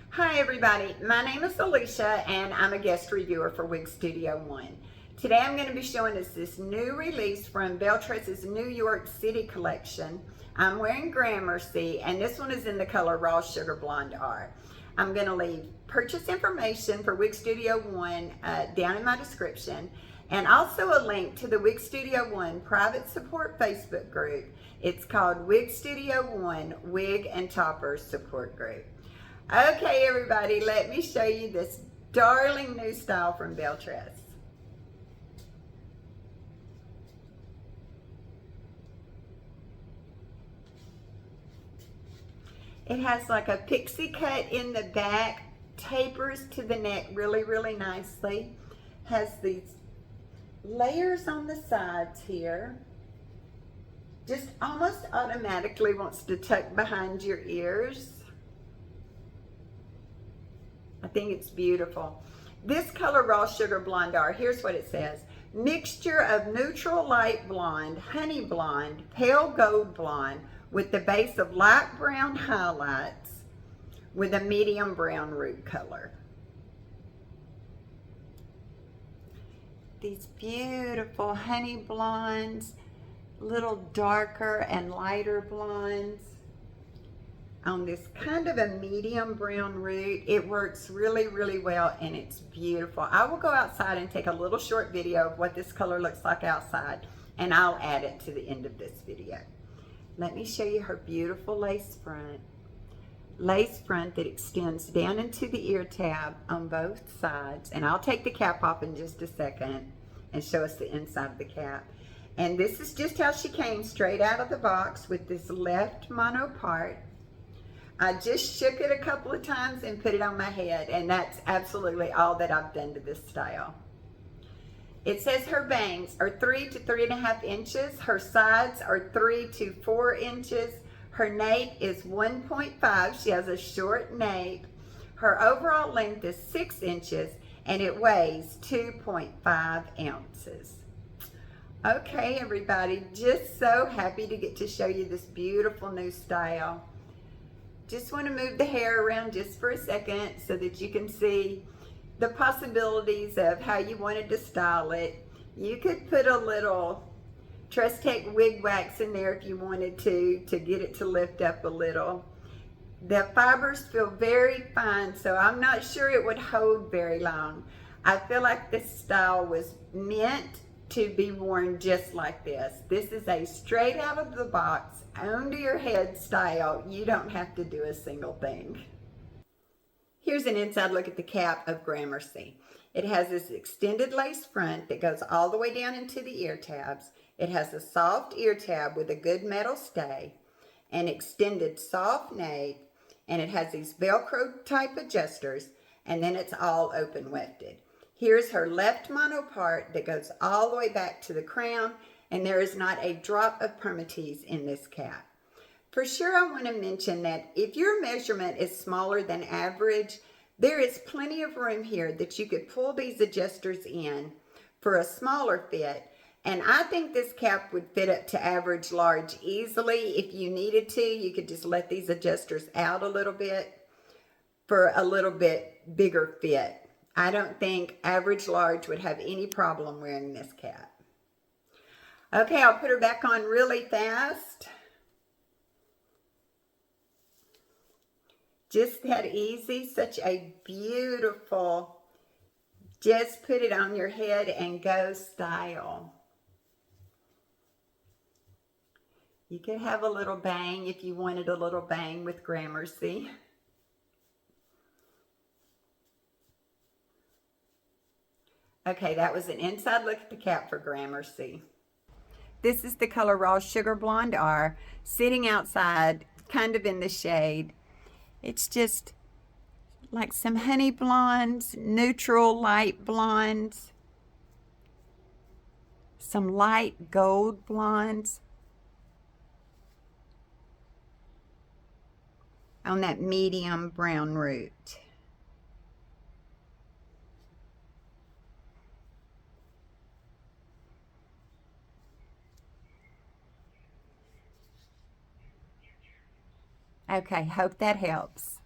Hi everybody, my name is Alicia and I'm a guest reviewer for Wig Studio One. Today I'm going to be showing us this new release from Belle Tress's New York City collection. I'm wearing Gramercy and this one is in the color Raw Sugar Blonde R. I'm going to leave purchase information for Wig Studio One down in my description, and also a link to the Wig Studio One private support Facebook group. It's called Wig Studio One Wig and Toppers Support Group. Okay everybody, let me show you this darling new style from Belle Tress. It has like a pixie cut in the back, tapers to the neck really nicely. Has these layers on the sides here. Just almost automatically wants to tuck behind your ears. I think it's beautiful. This color Raw Sugar Blonde R, here's what it says. Mixture of neutral light blonde, honey blonde, pale gold blonde with the base of light brown highlights with a medium brown root color. These beautiful honey blondes, little darker and lighter blondes on this kind of a medium brown root. It works really well and it's beautiful. I will go outside and take a little short video of what this color looks like outside, and I'll add it to the end of this video. Let me show you her beautiful lace front. Lace front that extends down into the ear tab on both sides, and I'll take the cap off in just a second and show us the inside of the cap. And this is just how she came straight out of the box with this left mono part. I just shook it a couple of times and put it on my head, and that's absolutely all that I've done to this style. It says her bangs are 3 to 3.5 inches. Her sides are 3 to 4 inches. Her nape is 1.5. She has a short nape. Her overall length is 6 inches, and it weighs 2.5 ounces. Okay, everybody, just so happy to get to show you this beautiful new style. Just want to move the hair around just for a second so that you can see the possibilities of how you wanted to style it. You could put a little Tress Tech wig wax in there if you wanted to get it to lift up a little. The fibers feel very fine, so I'm not sure it would hold very long. I feel like this style was meant to be worn just like this. This is a straight out of the box, onto your head style. You don't have to do a single thing. Here's an inside look at the cap of Gramercy. It has this extended lace front that goes all the way down into the ear tabs. It has a soft ear tab with a good metal stay, an extended soft nape, and it has these Velcro type adjusters, and then it's all open wefted. Here's her left mono part that goes all the way back to the crown, and there is not a drop of permatease in this cap. For sure, I want to mention that if your measurement is smaller than average, there is plenty of room here that you could pull these adjusters in for a smaller fit. And I think this cap would fit up to average large easily. If you needed to, you could just let these adjusters out a little bit for a little bit bigger fit. I don't think average large would have any problem wearing this cap. Okay, I'll put her back on really fast. Just that easy, such a beautiful, just put it on your head and go style. You could have a little bang if you wanted a little bang with Gramercy. Okay, that was an inside look at the cap for Gramercy. This is the color Raw Sugar Blonde R, sitting outside, kind of in the shade. It's just like some honey blondes, neutral light blondes, some light gold blondes on that medium brown root. Okay, hope that helps.